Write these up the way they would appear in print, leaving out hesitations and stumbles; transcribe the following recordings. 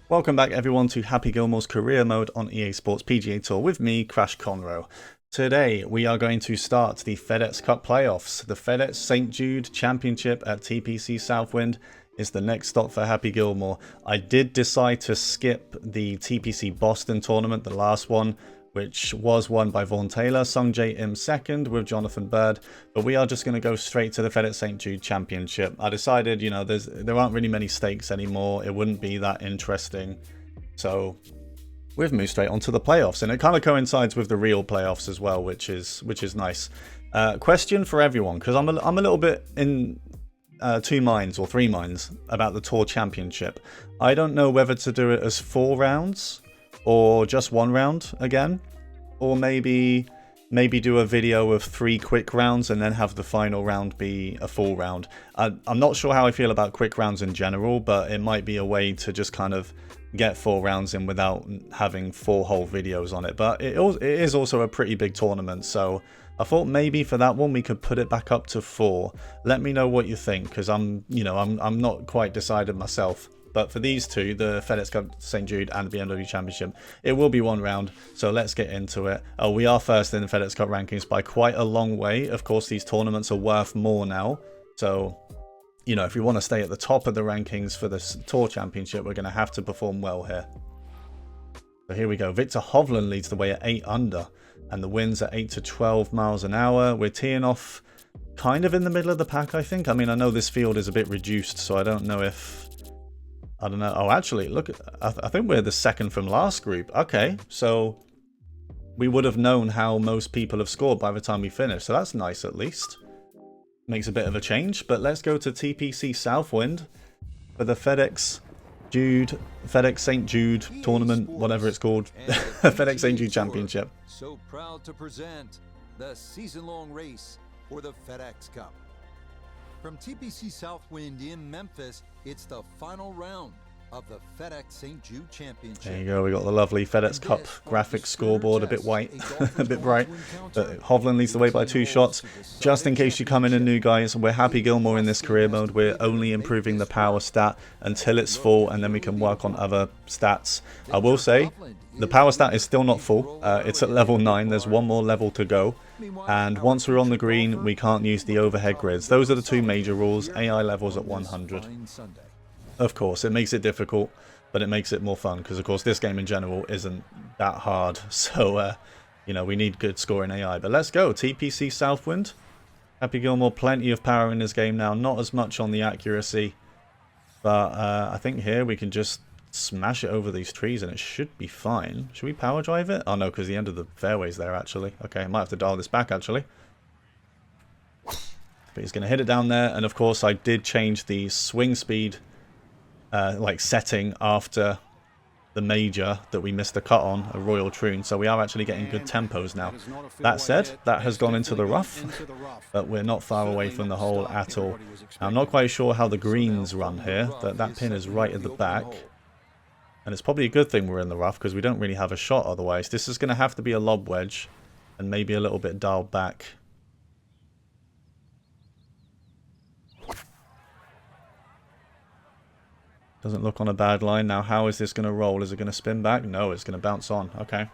Welcome back everyone to Happy Gilmore's career mode on EA Sports PGA Tour with me, Crash Conroe. Today we are going to start the FedEx Cup playoffs. The FedEx St. Jude Championship at TPC Southwind is the next stop for Happy Gilmore. I did decide to skip the TPC Boston tournament, the last one, which was won by Vaughn Taylor, Sung Jae Im second with Jonathan Bird, but we are just going to go straight to the FedEx St. Jude Championship. I decided, you know, there aren't really many stakes anymore, it wouldn't be that interesting, so we've moved straight on to the playoffs, and it kind of coincides with the real playoffs as well, which is nice. Question for everyone, because I'm a little bit in two minds or three minds about the Tour Championship. I don't know whether to do it as 4 rounds or just 1 round again, or maybe do a video of 3 quick rounds and then have the final round be a full round. I'm not sure how I feel about quick rounds in general, but it might be a way to just kind of get 4 rounds in without having 4 whole videos on it. But it is also a pretty big tournament, so I thought maybe for that one we could put it back up to 4. Let me know what you think, because I'm not quite decided myself. But for these two, the FedEx Cup St. Jude and the BMW Championship, it will be 1 round, so let's get into it. We are first in the FedEx Cup rankings by quite a long way. Of course, these tournaments are worth more now, so you know, if we want to stay at the top of the rankings for this Tour Championship, we're going to have to perform well here. So here we go. Victor Hovland leads the way at 8 under, and the winds are 8 to 12 miles an hour. We're teeing off kind of in the middle of the pack, I think. I mean, I know this field is a bit reduced, so I don't know if... I don't know. Oh, actually, look, I think we're the second from last group. Okay, so we would have known how most people have scored by the time we finish, so that's nice at least. Makes a bit of a change, but let's go to TPC Southwind for the FedEx St. Jude tournament, whatever it's called, FedEx St. Jude Championship. So proud to present the season-long race for the FedEx Cup. From TPC Southwind in Memphis, it's the final round of the FedEx St. Jude Championship. There you go, we got the lovely FedEx Cup graphics scoreboard, a bit white, a bit bright. But Hovland leads the way by 2 shots. Just in case you come in new, guys, we're Happy Gilmore in this career mode. We're only improving the power stat until it's full, and then we can work on other stats. I will say, the power stat is still not full. It's at level 9. There's 1 more level to go. And once we're on the green, we can't use the overhead grids. Those are the 2 major rules. AI levels at 100. Of course, it makes it difficult, but it makes it more fun, because of course this game in general isn't that hard. So, you know, we need good scoring AI. But let's go. TPC Southwind. Happy Gilmore, plenty of power in this game now. Not as much on the accuracy. But I think here we can just smash it over these trees and it should be fine. Should we power drive it? Oh no, because the end of the fairway's there actually. Okay, I might have to dial this back actually. But he's going to hit it down there, and of course I did change the swing speed like setting after the major that we missed the cut on, a Royal Troon, so we are actually getting good tempos now. That said, that has gone into the rough, but we're not far away from the hole at all. Now, I'm not quite sure how the greens run here. That pin is right at the back. And it's probably a good thing we're in the rough, because we don't really have a shot otherwise. This is going to have to be a lob wedge, and maybe a little bit dialed back. Doesn't look on a bad line. Now, how is this going to roll? Is it going to spin back? No, it's going to bounce on. Okay.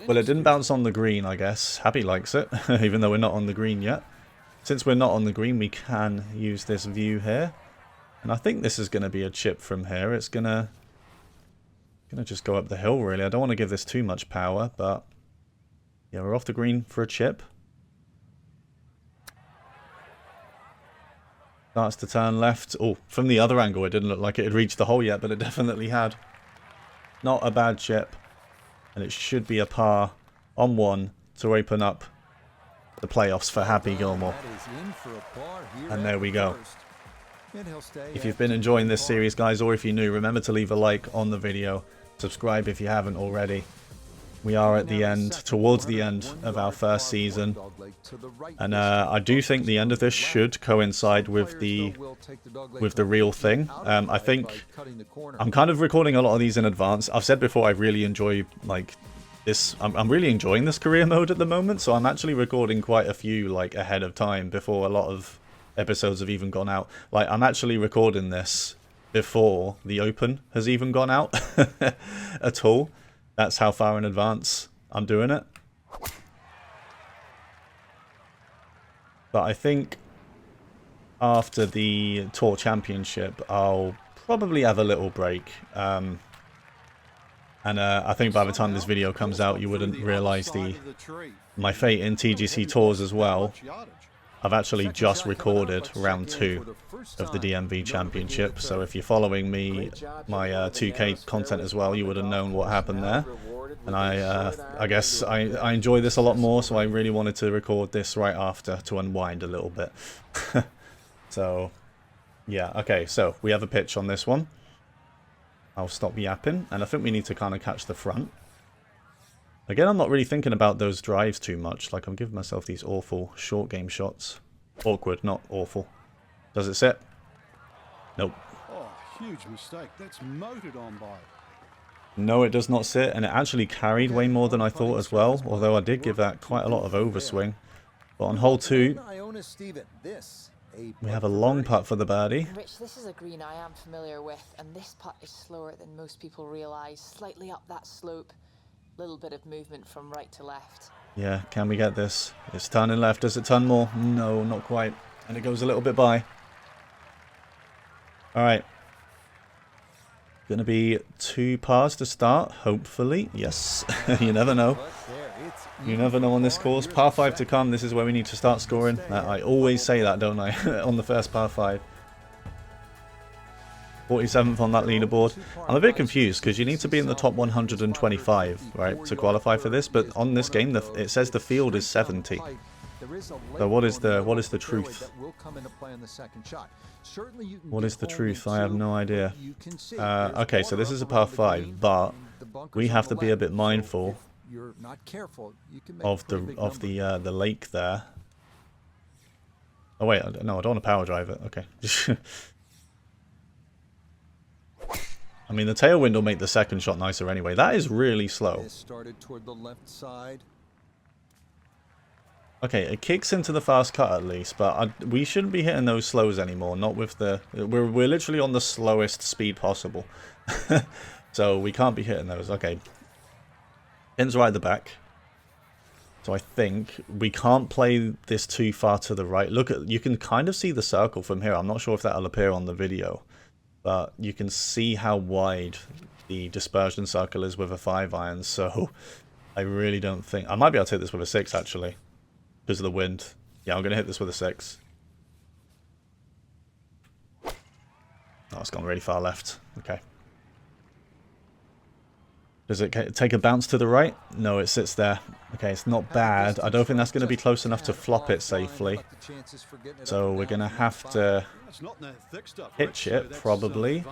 Well, it didn't bounce on the green, I guess. Happy likes it, even though we're not on the green yet. Since we're not on the green, we can use this view here. And I think this is going to be a chip from here. It's going to just go up the hill, really. I don't want to give this too much power, but yeah, we're off the green for a chip. Starts to turn left. Oh, from the other angle, it didn't look like it had reached the hole yet, but it definitely had. Not a bad chip. And it should be a par on 1 to open up the playoffs for Happy Gilmore. And there we go. If you've been enjoying this series, guys, or if you're new, remember to leave a like on the video. Subscribe if you haven't already. We are at the end, towards the end of our first season. And I do think the end of this should coincide with the real thing. I think I'm kind of recording a lot of these in advance. I've said before I really enjoy like this. I'm really enjoying this career mode at the moment, so I'm actually recording quite a few like ahead of time before a lot of episodes have even gone out. Like, I'm actually recording this before the Open has even gone out at all. That's how far in advance I'm doing it. But I think after the Tour Championship, I'll probably have a little break. And I think by the time this video comes out, you wouldn't realise my fate in TGC Tours as well. I've actually just recorded round 2 of the DMV Championship, so if you're following me, my 2K content as well, you would have known what happened there. And I guess I enjoy this a lot more, so I really wanted to record this right after to unwind a little bit. So, yeah, okay, so we have a pitch on this one. I'll stop yapping, and I think we need to kind of catch the front. Again, I'm not really thinking about those drives too much. Like, I'm giving myself these awful short game shots. Awkward, not awful. Does it sit? Nope. Oh, huge mistake. That's motored on by. No, it does not sit, and it actually carried way more than I thought as well, although I did give that quite a lot of overswing. But on hole 2, we have a long putt for the birdie. Rich, this is a green I am familiar with, and this putt is slower than most people realise. Slightly up that slope. Little bit of movement from right to left. Yeah, can we get this? It's turning left. Does it turn more? No, not quite. And it goes a little bit by. Alright. Gonna be 2 pars to start, hopefully. Yes. You never know. You never know on this course. Par 5 to come. This is where we need to start scoring. I always say that, don't I? On the first par 5. 47th on that leaderboard. I'm a bit confused because you need to be in the top 125, right, to qualify for this. But on this game, it says the field is 70. So what is the truth? What is the truth? I have no idea. Okay, so this is a par 5, but we have to be a bit mindful of the lake there. Oh wait, no, I don't want to power drive it. Okay. I mean, the tailwind will make the second shot nicer anyway. That is really slow. Okay, it kicks into the fast cut at least, but we shouldn't be hitting those slows anymore. Not with the... We're literally on the slowest speed possible. So we can't be hitting those. Okay. Pin's right at the back. So I think we can't play this too far to the right. Look, you can kind of see the circle from here. I'm not sure if that'll appear on the video. But you can see how wide the dispersion circle is with a 5-iron, so I really don't think... I might be able to hit this with a 6, actually, because of the wind. Yeah, I'm going to hit this with a 6. Oh, it's gone really far left. Okay. Does it take a bounce to the right? No, it sits there. Okay, it's not bad. I don't think that's going to be close enough to flop it safely. So we're going to have to pitch it, probably.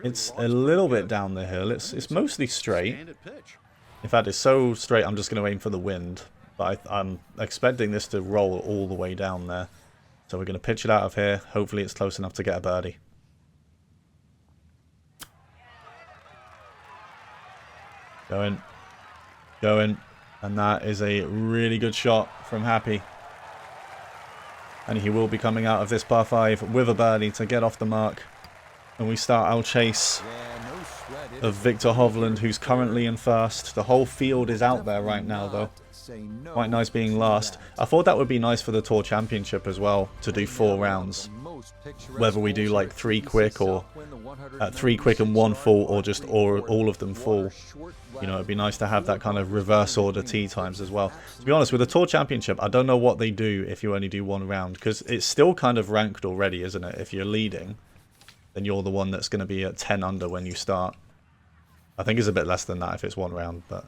It's a little bit down the hill. It's mostly straight. In fact, it's so straight, I'm just going to aim for the wind. But I'm expecting this to roll all the way down there. So we're going to pitch it out of here. Hopefully it's close enough to get a birdie. Going, and that is a really good shot from Happy. And he will be coming out of this par 5 with a birdie to get off the mark. And we start our chase of Victor Hovland, who's currently in first. The whole field is out there right now, though. Quite nice being last. I thought that would be nice for the Tour Championship as well, to do 4 rounds. Whether we do like 3 quick or 3 quick and 1 full, or just all of them full. You know, it'd be nice to have that kind of reverse order tee times as well. To be honest, with the Tour Championship, I don't know what they do if you only do 1 round, because it's still kind of ranked already, isn't it? If you're leading, then you're the one that's going to be at 10 under when you start. I think it's a bit less than that if it's 1 round, but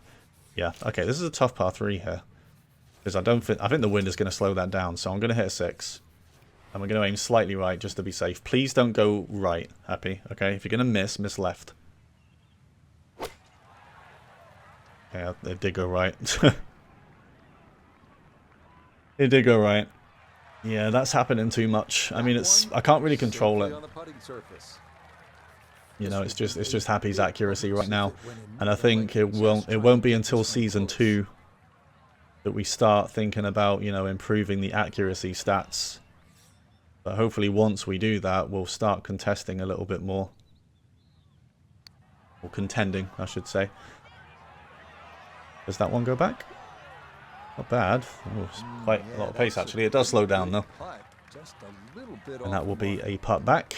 yeah. Okay, this is a tough par 3 here, because I think the wind is going to slow that down, so I'm going to hit a 6. And we're going to aim slightly right just to be safe. Please don't go right, Happy. Okay, if you're going to miss left. Yeah, it did go right. It did go right. Yeah, that's happening too much. I mean, I can't really control it. You know, it's just Happy's accuracy right now, and I think it won't be until season 2 that we start thinking about, you know, improving the accuracy stats But hopefully once we do that, we'll start contesting a little bit more. Or contending, I should say. Does that one go back? Not bad. Oh, it's quite a lot of pace, actually. It does slow down, though. And that will be a putt back.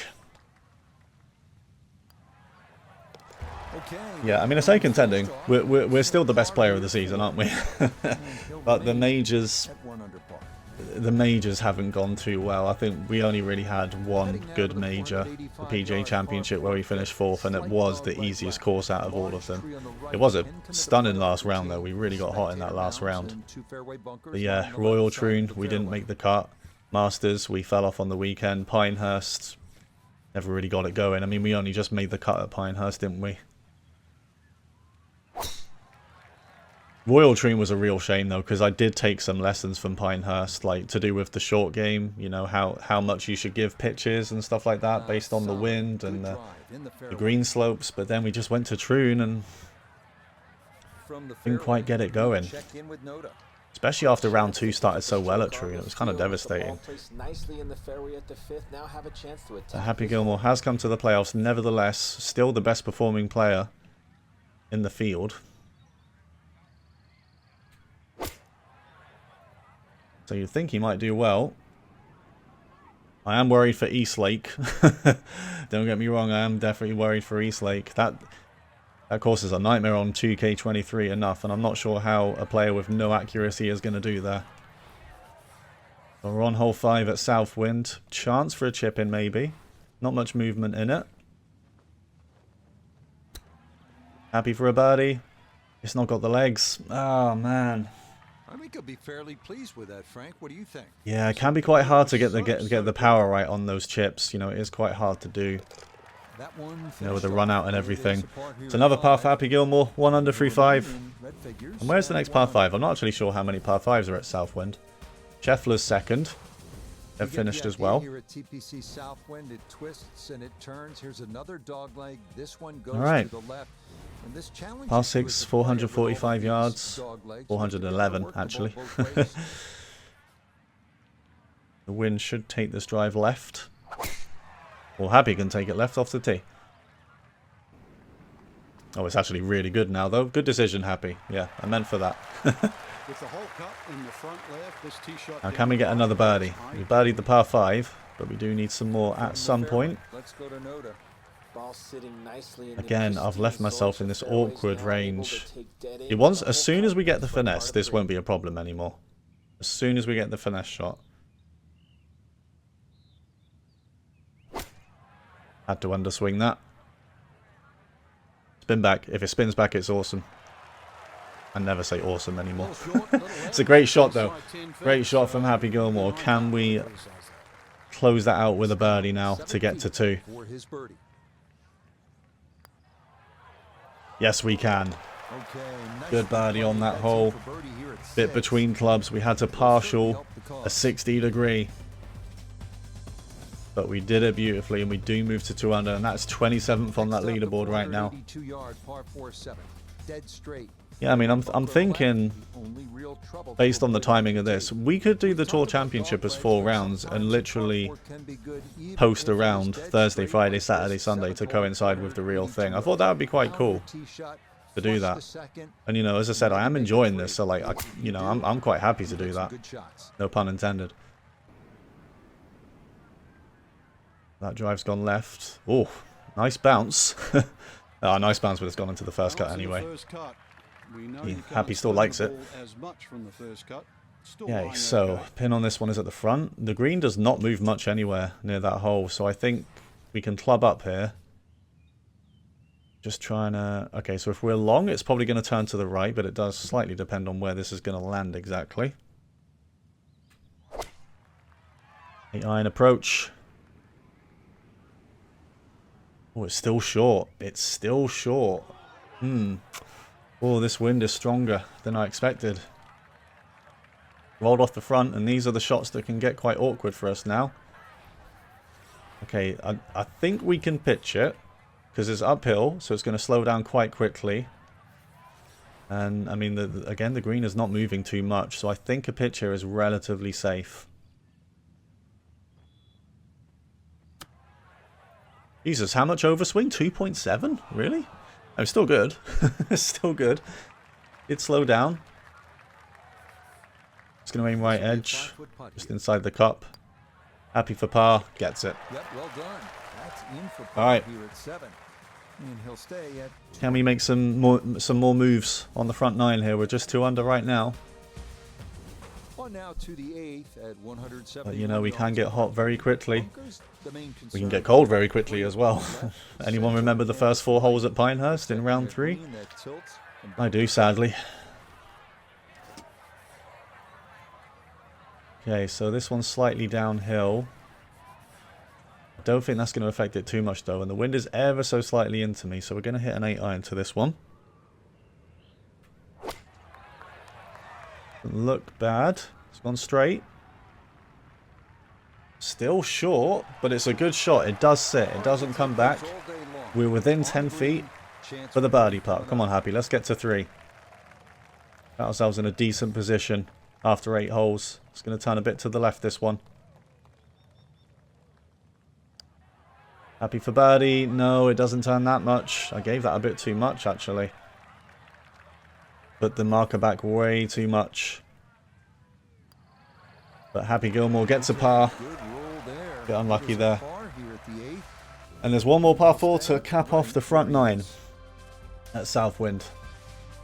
Yeah, I mean, I say contending. We're still the best player of the season, aren't we? But the majors haven't gone too well. I think we only really had one good major, the PGA Championship, where we finished 4th, and it was the easiest course out of all of them. It was a stunning last round, though. We really got hot in that last round. But yeah, Royal Troon, we didn't make the cut. Masters, we fell off on the weekend. Pinehurst, never really got it going. I mean, we only just made the cut at Pinehurst, didn't we? Royal Troon was a real shame, though, because I did take some lessons from Pinehurst, like to do with the short game, you know, how much you should give pitches and stuff like that based on the wind and the green slopes. But then we just went to Troon and didn't quite get it going. Especially after round 2 started so well at Troon, it was kind of devastating. So Happy Gilmore has come to the playoffs, nevertheless, still the best performing player in the field. So you'd think he might do well. I am worried for Eastlake. Don't get me wrong, I am definitely worried for Eastlake. That course is a nightmare on 2K23 enough, and I'm not sure how a player with no accuracy is going to do there. So we're on hole 5 at Southwind. Chance for a chip in, maybe. Not much movement in it. Happy for a birdie. It's not got the legs. Oh, man. I think I'll be fairly pleased with that, Frank. What do you think? Yeah, it can be quite hard to get the power right on those chips. You know, it is quite hard to do. You know, with the run out and everything. It's another par for Happy Gilmore. 1 under through 5. And where's the next par 5? I'm not actually sure how many par 5s are at Southwind. Scheffler's second. They've finished as well. Here at TPC Southwind, it twists and it turns. Here's another dog leg. This one goes All right. to the left. Par 6, 445 yards. 411, actually. The wind should take this drive left. Well, Happy can take it left off the tee. Oh, it's actually really good now, though. Good decision, Happy. Yeah, I meant for that. Now, can we get another birdie? We birdied the par 5, but we do need some more at some point. Again, I've left myself in this awkward range. As soon as we get the finesse, this won't be a problem anymore. As soon as we get the finesse shot. Had to underswing that. Spin back. If it spins back, it's awesome. I never say awesome anymore. It's a great shot, though. Great shot from Happy Gilmore. Can we close that out with a birdie now to get to 2? Yes, we can. Good birdie on that hole. Bit between clubs. We had to partial a 60-degree. But we did it beautifully, and we do move to 2 under, and that's 27th on that leaderboard right now. Yeah, I mean, I'm thinking, based on the timing of this, we could do the Tour Championship as 4 rounds and literally post around Thursday, Friday, Saturday, Sunday to coincide with the real thing. I thought that would be quite cool to do that. And, you know, as I said, I am enjoying this, so, like, I'm quite happy to do that. No pun intended. That drive's gone left. Oh, nice bounce. Oh, nice bounce, but it's gone into the first cut anyway. Happy still likes it. Yeah, so pin on this one is at the front. The green does not move much anywhere near that hole, so I think we can club up here. Just trying to... Okay, so if we're long, it's probably going to turn to the right, but it does slightly depend on where this is going to land exactly. 8-iron approach. Oh, it's still short. It's still short. Oh, this wind is stronger than I expected. Rolled off the front, and these are the shots that can get quite awkward for us now. Okay, I think we can pitch it, because it's uphill, so it's going to slow down quite quickly. And, I mean, again, the green is not moving too much, so I think a pitch here is relatively safe. Jesus, how much overswing? 2.7? Really? Oh, still good. It's still good. It slowed down. It's going to aim right edge. Just inside the cup. Happy for par. Gets it. Yep, well done. That's in for par Alright. here at 7. And he'll stay at... Can we make some more moves on the front 9 here? We're just 2 under right now. On now to the 8th at 170. But, you know, we can get hot very quickly. The main We can concern get cold very quickly as well. Anyone remember the first 4 holes at Pinehurst in round 3? that tilts and I do, sadly. Okay, so this one's slightly downhill. I don't think that's going to affect it too much though, and the wind is ever so slightly into me, so we're going to hit an 8-iron to this one. Doesn't look bad. It's gone straight. Still short, but it's a good shot. It does sit. It doesn't come back. We're within 10 feet for the birdie putt. Come on, Happy. Let's get to 3. Got ourselves in a decent position after 8 holes. It's going to turn a bit to the left, this one. Happy for birdie. No, it doesn't turn that much. I gave that a bit too much, actually. Put the marker back way too much. But Happy Gilmore gets a par. Bit unlucky there. And there's one more par 4 to cap off the front 9 at Southwind.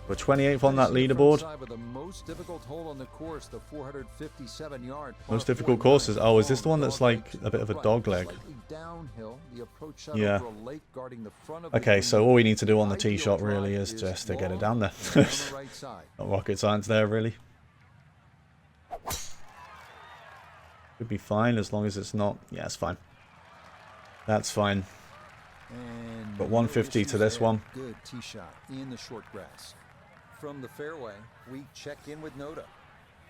We're 28th on that leaderboard. most difficult hole on the course, the 457-yard. Most difficult courses. Oh, is this the one that's like a bit of a dog leg? Yeah. Okay, so all we need to do on the tee shot really is just to get it down there. Not rocket science there, really. Could be fine as long as it's not... Yeah, it's fine. That's fine. But 150 to this one. Good tee shot in the short grass. From the fairway, we check in with Noda.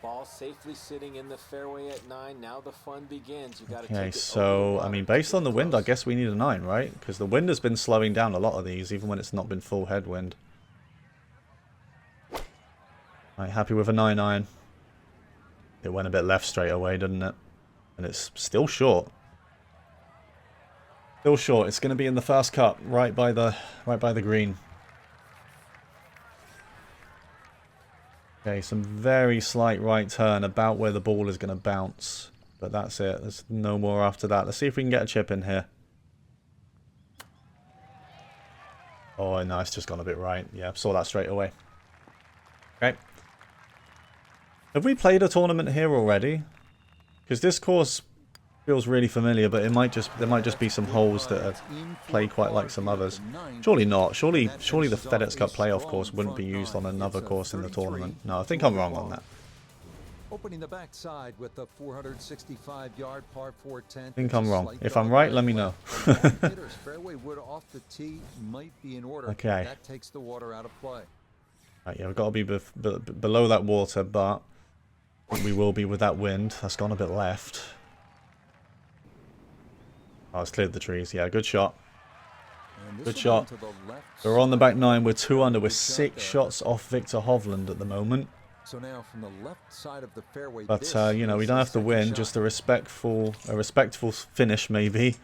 Ball safely sitting in the fairway at 9. Now the fun begins. You got to Okay, so I mean, based on the wind, I guess we need a 9, right? Because the wind has been slowing down a lot of these, even when it's not been full headwind. Right, happy with a 9-iron. It went a bit left straight away, didn't it? And it's still short. Still short. It's going to be in the first cut, right by the green. Okay, some very slight right turn, about where the ball is going to bounce. But that's it. There's no more after that. Let's see if we can get a chip in here. Oh, no, it's just gone a bit right. Yeah, saw that straight away. Okay. Have we played a tournament here already? Because this course feels really familiar, but there might just be some holes that are played quite like some others. Surely not. Surely the FedEx Cup playoff course wouldn't be used on another course in the tournament. No, I think I'm wrong on that. Opening the backside with the 465-yard par 410. I think I'm wrong. If I'm right, let me know. Fairway wood off the tee might be in order. Okay. That takes the water out of play. Right, yeah, we've got to be below that water, but we will be with that wind. That's gone a bit left. Oh, it's cleared the trees. Yeah, good shot. Good shot. So we're on the back 9. We're 2 under. We're 6 shots off Victor Hovland at the moment. So now from the left side of the fairway, but you know, we don't have to win. Just a respectful finish, maybe,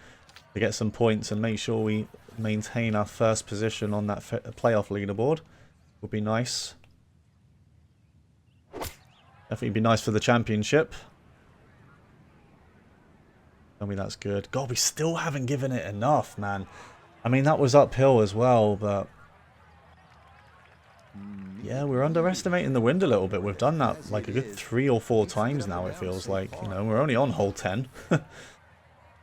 to get some points and make sure we maintain our first position on that playoff leaderboard. Would be nice. Definitely be nice for the championship. Tell me that's good. God, we still haven't given it enough, man. I mean, that was uphill as well, but... Yeah, we're underestimating the wind a little bit. We've done that like a good 3 or 4 times now, it feels like. You know, we're only on hole 10.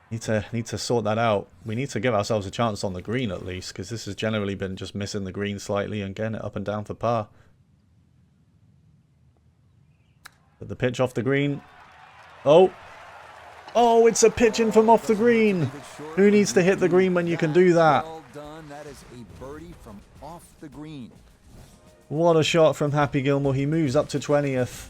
Need to sort that out. We need to give ourselves a chance on the green at least, because this has generally been just missing the green slightly and getting it up and down for par. But the pitch off the green. Oh! Oh, it's a pitch in from off the green. Who needs to hit the green when you can do that? Well done. That is a birdie from off the green. What a shot from Happy Gilmore. He moves up to 20th.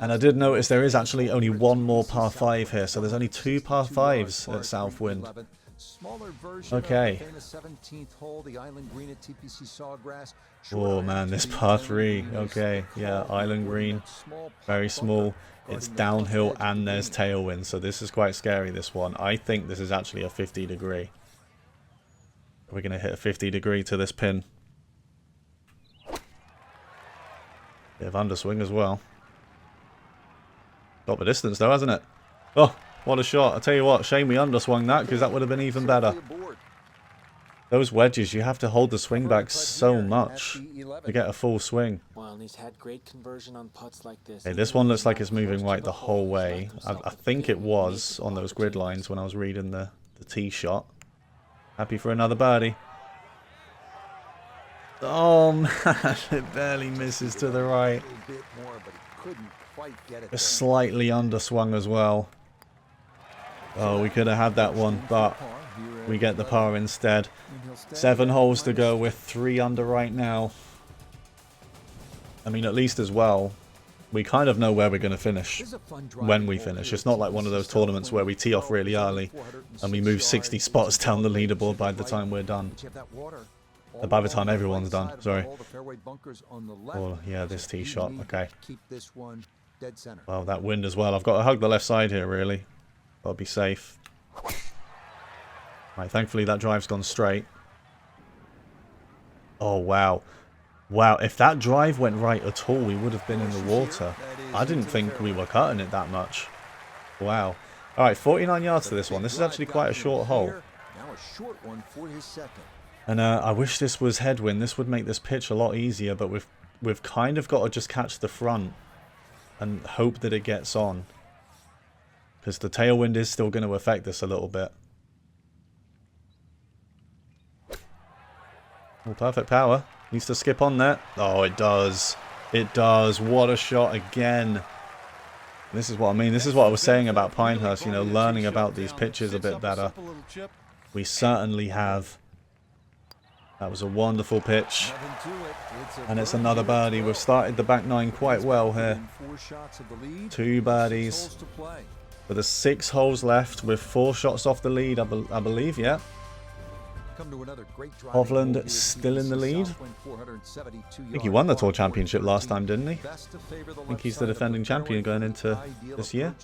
And I did notice there is actually only one more par 5 here, so there's only 2 par 5s at Southwind. Okay. Oh man, this par 3. Okay, yeah, island green. Very small. It's downhill and there's tailwind, so this is quite scary, this one. I think this is actually a 50 degree. We're going to hit a 50-degree to this pin. Bit of underswing as well. Got the distance though, hasn't it? Oh, what a shot. I tell you what, shame we underswung that because that would have been even better. Those wedges, you have to hold the swing back so much to get a full swing. Well, and he's had great conversion on putts like this. Hey, this one looks like it's moving right the whole way. I think it was on those grid lines when I was reading the tee shot. Happy for another birdie. Oh man, it barely misses to the right. It's slightly underswung as well. Oh, we could have had that one, but we get the par instead. 7 holes to go. We're 3 under right now. I mean, at least as well, we kind of know where we're going to finish when we finish. It's not like one of those tournaments where we tee off really early and we move 60 spots down the leaderboard by the time we're done. By the time everyone's done, sorry. Oh, yeah, this tee shot. Okay. Well, that wind as well. I've got to hug the left side here, really. Got to be safe. Right, thankfully that drive's gone straight. Oh, wow. Wow, if that drive went right at all, we would have been in the water. I didn't think we were cutting it that much. Wow. Alright, 49 yards to this one. This is actually quite a short hole. And I wish this was headwind. This would make this pitch a lot easier, but we've kind of got to just catch the front and hope that it gets on. Because the tailwind is still going to affect this a little bit. Oh, perfect power. Needs to skip on there. Oh, it does. It does. What a shot again. This is what I mean. This is what I was saying about Pinehurst, you know, learning about these pitches a bit better. We certainly have. That was a wonderful pitch. And it's another birdie. We've started the back 9 quite well here. 2 birdies. With the 6 holes left with 4 shots off the lead, I believe, yeah. Hovland still in the lead. I think he won the Tour Championship last time, didn't he? I think he's the defending champion going into this year.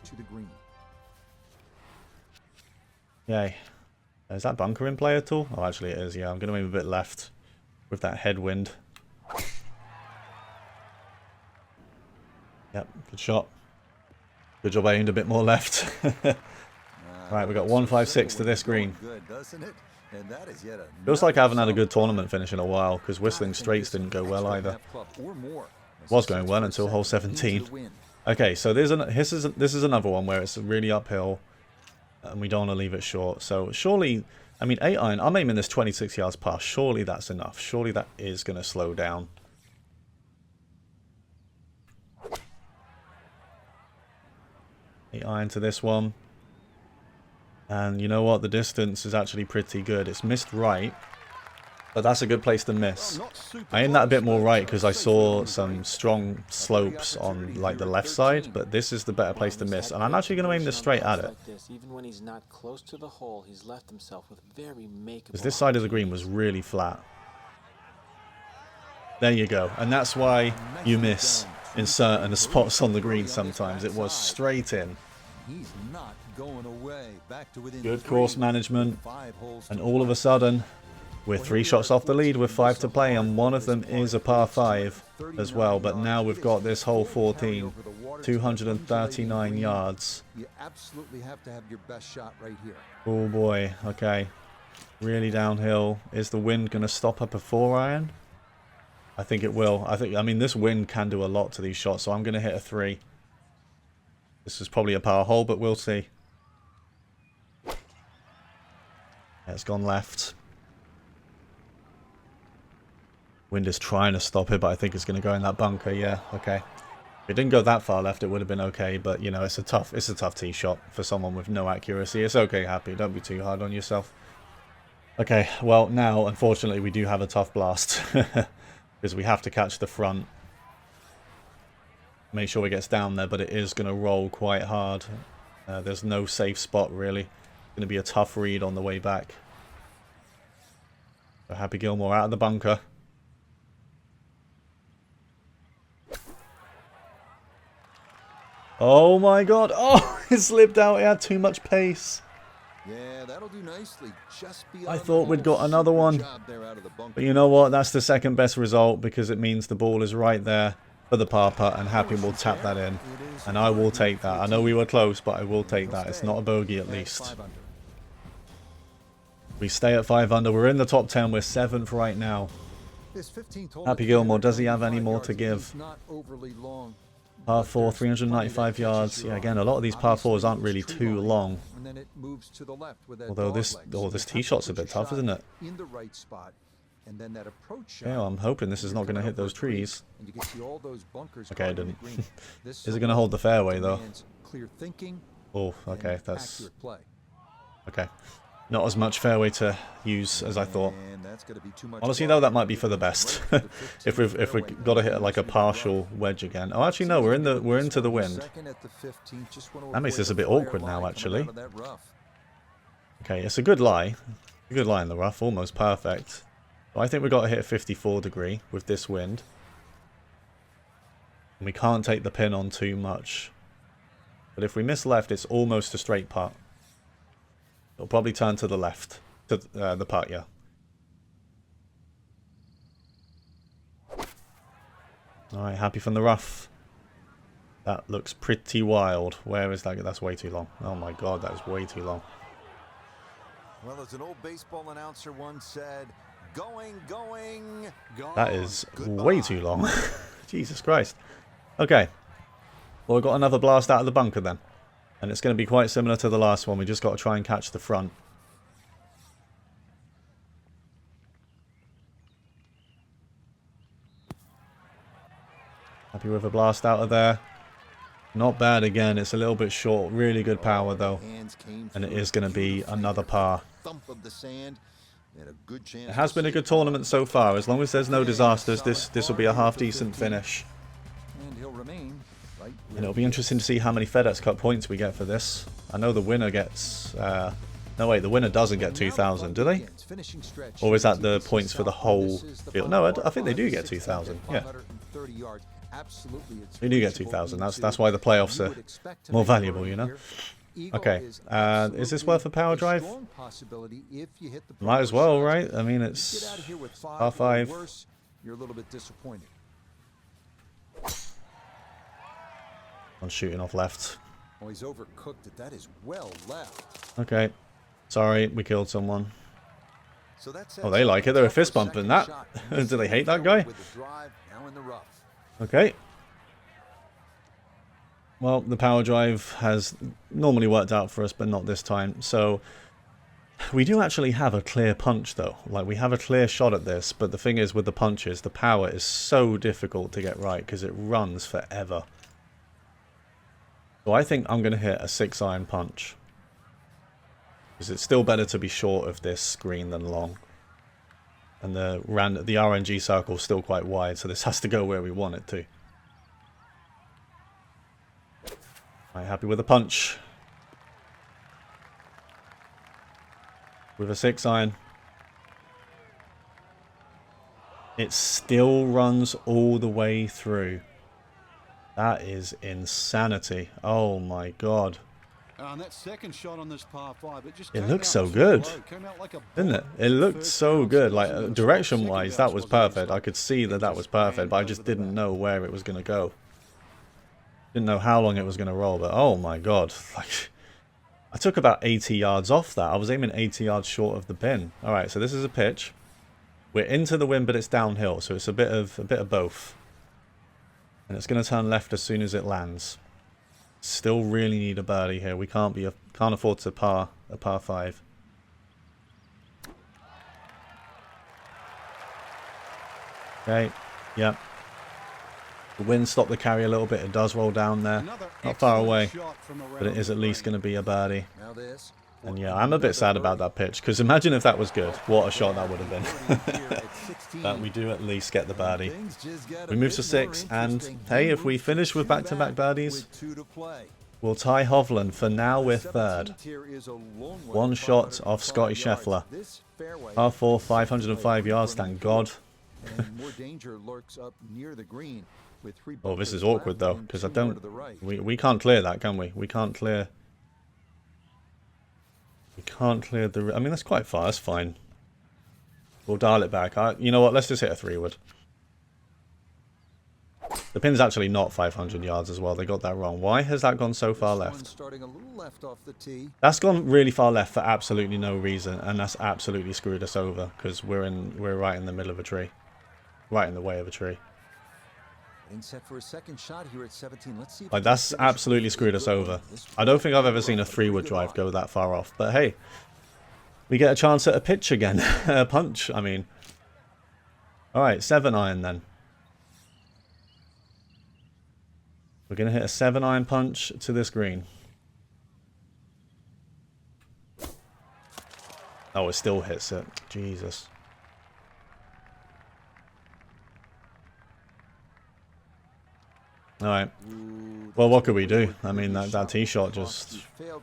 Yay. Is that bunker in play at all? Oh, actually it is, yeah. I'm going to aim a bit left with that headwind. Yep, good shot. Good job I aimed a bit more left. Right, we've got 156 to this green. Feels like I haven't had a good tournament finish in a while, because Whistling Straits didn't go well either. It was going well until hole 17. Okay, so this is another one where it's really uphill, and we don't want to leave it short. So surely, I mean, 8 iron, I'm aiming this 26 yards past. Surely that's enough. Surely that is going to slow down. Eight iron to this one. And you know what? The distance is actually pretty good. It's missed right, but that's a good place to miss. I aimed that a bit more right because I saw some strong slopes on like the left side, but this is the better place to miss. And I'm actually going to aim this straight at it. Because this side of the green was really flat. There you go. And that's why you miss in certain spots on the green sometimes. It was straight in. Good course management, and all of a sudden we're 3 shots off the lead with 5 to play, and one of them is a par 5 as well. But now we've got this hole 14, 239 yards. Oh boy, okay, really downhill. Is the wind going to stop up a 4 iron? I think it will. I mean, this wind can do a lot to these shots, so I'm going to hit a 3. This is probably a par hole, but we'll see. Yeah, it's gone left. Wind is trying to stop it, but I think it's going to go in that bunker. Yeah, okay. If it didn't go that far left, it would have been okay. But you know, it's a tough tee shot for someone with no accuracy. It's okay, Happy. Don't be too hard on yourself. Okay, well now, unfortunately, we do have a tough blast because we have to catch the front. Make sure it gets down there, but it is going to roll quite hard. There's no safe spot really. It's going to be a tough read on the way back. So Happy Gilmore out of the bunker. Oh my god. Oh, it slipped out. It had too much pace. Yeah, that'll do nicely. Just I thought we'd got another Super one. job there out of the bunker. But you know what? That's the second best result because it means the ball is right there for the par putt and Happy will tap that in. And I will take that. I know we were close, but I will take that. It's not a bogey at least. We stay at 5 under. We're in the top 10. We're 7th right now. Happy Gilmore, does he have any more to give? Par 4, 395 yards. Yeah, again, a lot of these par 4s aren't really too long. Although this tee shot's a bit tough, isn't it? Yeah, I'm hoping this is not going to hit those trees. Okay, it didn't. Is it going to hold the fairway, though? Oh, okay, that's... Okay. Not as much fairway to use as I thought. Honestly, though, that might be for the best. if we've got to hit like a partial wedge again. Oh, actually, no, we're into the wind. That makes this a bit awkward now, actually. Okay, it's a good lie. A good lie in the rough, almost perfect. But I think we've got to hit a 54 degree with this wind. And we can't take the pin on too much. But if we miss left, it's almost a straight putt. It'll probably turn to the left. To the putt, yeah. Alright, Happy from the rough. That looks pretty wild. Where is that? That's way too long. Oh my god, that is way too long. Well, as an old baseball announcer once said, going, gone. That is way too long. Jesus Christ. Okay. Well, we've got another blast out of the bunker then. And it's going to be quite similar to the last one. We just got to try and catch the front. Happy with a blast out of there. Not bad again. It's a little bit short. Really good power though. And it is going to be another par. It has been a good tournament so far. As long as there's no disasters, this will be a half decent finish. And it'll be interesting to see how many FedEx Cup points we get for this. I know the winner gets... no, wait, the winner doesn't get 2,000, do they? Or is that the points for the whole field? No, I think they do get 2,000, yeah. They do get 2,000, that's why the playoffs are more valuable, you know? Okay, is this worth a power drive? Might as well, right? I mean, it's par 5. On shooting off left. Oh, he's overcooked it. That is well left. Okay. Sorry, we killed someone. Oh, they like it. They're a fist bumping that. Do they hate that guy? Okay. Well, the power drive has normally worked out for us, but not this time. So, we do actually have a clear punch, though. Like, we have a clear shot at this, but the thing is, with the punches, the power is so difficult to get right, because it runs forever. So I think I'm going to hit a 6-iron punch. Because it's still better to be short of this green than long. And the RNG circle is still quite wide, so this has to go where we want it to. I'm happy with a punch. With a 6-iron. It still runs all the way through. That is insanity. Oh my god. And that second shot on this par 5, it looks so good, didn't it? It looked so good. Like, direction-wise, that was perfect. I could see that was perfect, but I just didn't know where it was going to go. Didn't know how long it was going to roll, but oh my god. Like, I took about 80 yards off that. I was aiming 80 yards short of the pin. Alright, so this is a pitch. We're into the wind, but it's downhill, so it's a bit of both. And it's going to turn left as soon as it lands. Still really need a birdie here. We can't afford to par a par 5. Okay, yep. The wind stopped the carry a little bit. It does roll down there. Not far away, but it is at least going to be a birdie. And yeah, I'm a bit sad about that pitch, because imagine if that was good. What a shot that would have been. But we do at least get the birdie. We move to 6, and hey, if we finish with back-to-back birdies, we'll tie Hovland. For now, we're 3rd. 1 shot off Scotty Scheffler. Par 4, 505 yards, thank God. Oh, this is awkward though, because we can't clear that, can we? We can't clear We can't clear the... I mean, that's quite far. That's fine. We'll dial it back. You know what? Let's just hit a 3-wood. The pin's actually not 500 yards as well. They got that wrong. Why has that gone so far left? Starting a little left off the tee. That's gone really far left for absolutely no reason, and that's absolutely screwed us over because we're right in the middle of a tree, right in the way of a tree. Getting set for a second shot here at 17. Let's see. Like, that's absolutely screwed us over. I don't think I've ever seen a 3-wood drive go that far off. But hey, we get a chance at a pitch again, a punch. I mean, all right, 7-iron then. We're going to hit a 7-iron punch to this green. Oh, it still hits it. Jesus. Alright. Well, what could we do? I mean, that tee shot just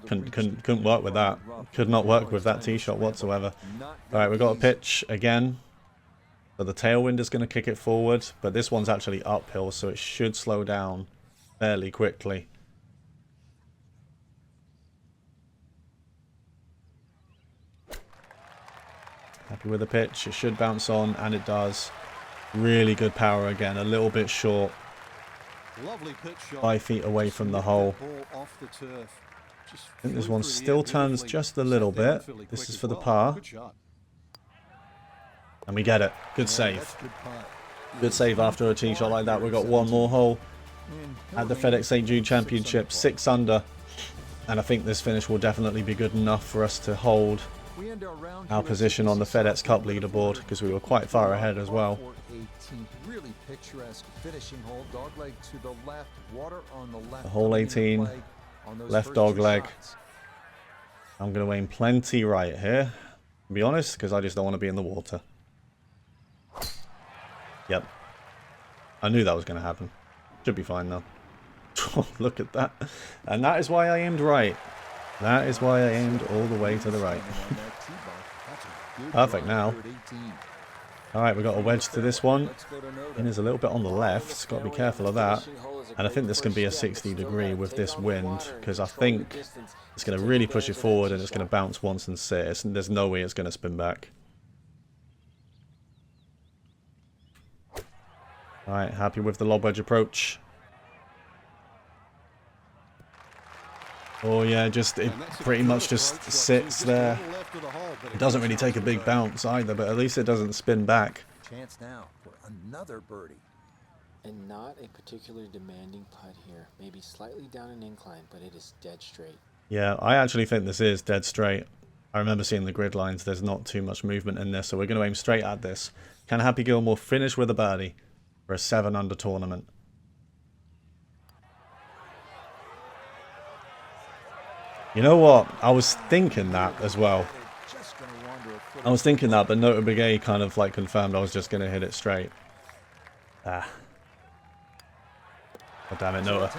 couldn't work with that. Could not work with that tee shot whatsoever. Alright, we've got a pitch again. So the tailwind is going to kick it forward. But this one's actually uphill, so it should slow down fairly quickly. Happy with the pitch. It should bounce on, and it does. Really good power again. A little bit short. Lovely pitch shot. 5 feet away from the hole. Off the turf. I think this one still turns just a little bit. This is for the par. And we get it. Good save. Good save after a tee shot like that. We've got one more hole at the FedEx St. Jude Championship, 6 under, and I think this finish will definitely be good enough for us to hold our position on the FedEx Cup leaderboard, because we were quite far ahead as well. Really picturesque finishing hole, dogleg to the left, water on the left. Hole 18, left dog leg. I'm going to aim plenty right here, to be honest, because I just don't want to be in the water. Yep. I knew that was going to happen. Should be fine though. Look at that. And that is why I aimed right. That is why I aimed all the way to the right. Perfect now. Alright, we've got a wedge to this one. It is a little bit on the left. Got to be careful of that. And I think this can be a 60-degree with this wind, because I think it's going to really push it forward and it's going to bounce once and sit. There's no way it's going to spin back. Alright, happy with the lob wedge approach. Oh yeah, it pretty much just sits there. It doesn't really take a big bounce either, but at least it doesn't spin back. Chance now for another birdie. And not a particularly demanding putt here. Maybe slightly down an incline, but it is dead straight. Yeah, I actually think this is dead straight. I remember seeing the grid lines. There's not too much movement in this, so we're going to aim straight at this. Can Happy Gilmore finish with a birdie for a 7-under tournament? You know what? I was thinking that as well. I was thinking that, but Nota Begay kind of like confirmed I was just going to hit it straight. Ah. God damn it, Nota.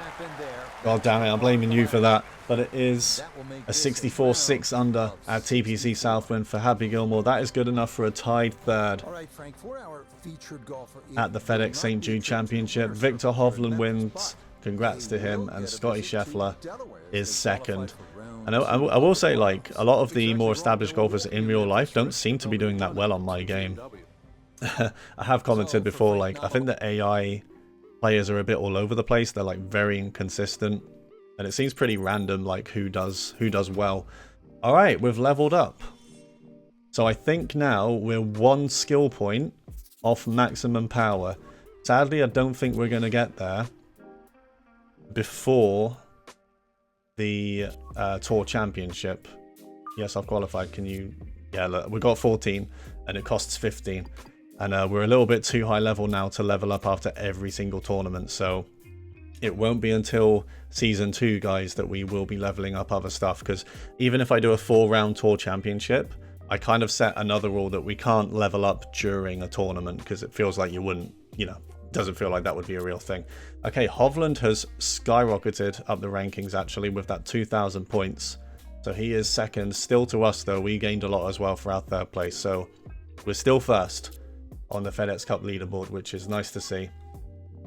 God damn it, I'm blaming you for that. But it is a 64-6 under at TPC Southwind for Happy Gilmore. That is good enough for a tied third at the FedEx St. Jude Championship. Victor Hovland wins. Congrats to him. And Scotty Scheffler is second. And I will say, like, a lot of the more established golfers in real life don't seem to be doing that well on my game. I have commented before, like, I think the AI players are a bit all over the place. They're, like, very inconsistent. And it seems pretty random, like, who does well. Alright, we've leveled up. So I think now we're 1 skill point off maximum power. Sadly, I don't think we're going to get there before the Tour Championship. Yes, I've qualified. Can you... Yeah, look, we got 14 and it costs 15. And we're a little bit too high level now to level up after every single tournament. So it won't be until Season 2, guys, that we will be leveling up other stuff. Because even if I do a 4-round Tour Championship, I kind of set another rule that we can't level up during a tournament. Because it feels like you wouldn't, you know, doesn't feel like that would be a real thing. Okay, Hovland has skyrocketed up the rankings actually with that 2,000 points. So he is second. Still to us though, we gained a lot as well for our third place. So we're still first on the FedEx Cup leaderboard, which is nice to see.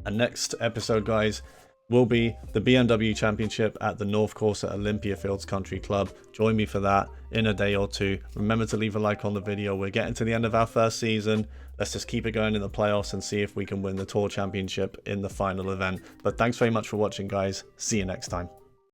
And next episode, guys, will be the BMW Championship at the North Course at Olympia Fields Country Club. Join me for that in a day or two. Remember to leave a like on the video. We're getting to the end of our first season. Let's just keep it going in the playoffs and see if we can win the Tour Championship in the final event. But thanks very much for watching, guys. See you next time.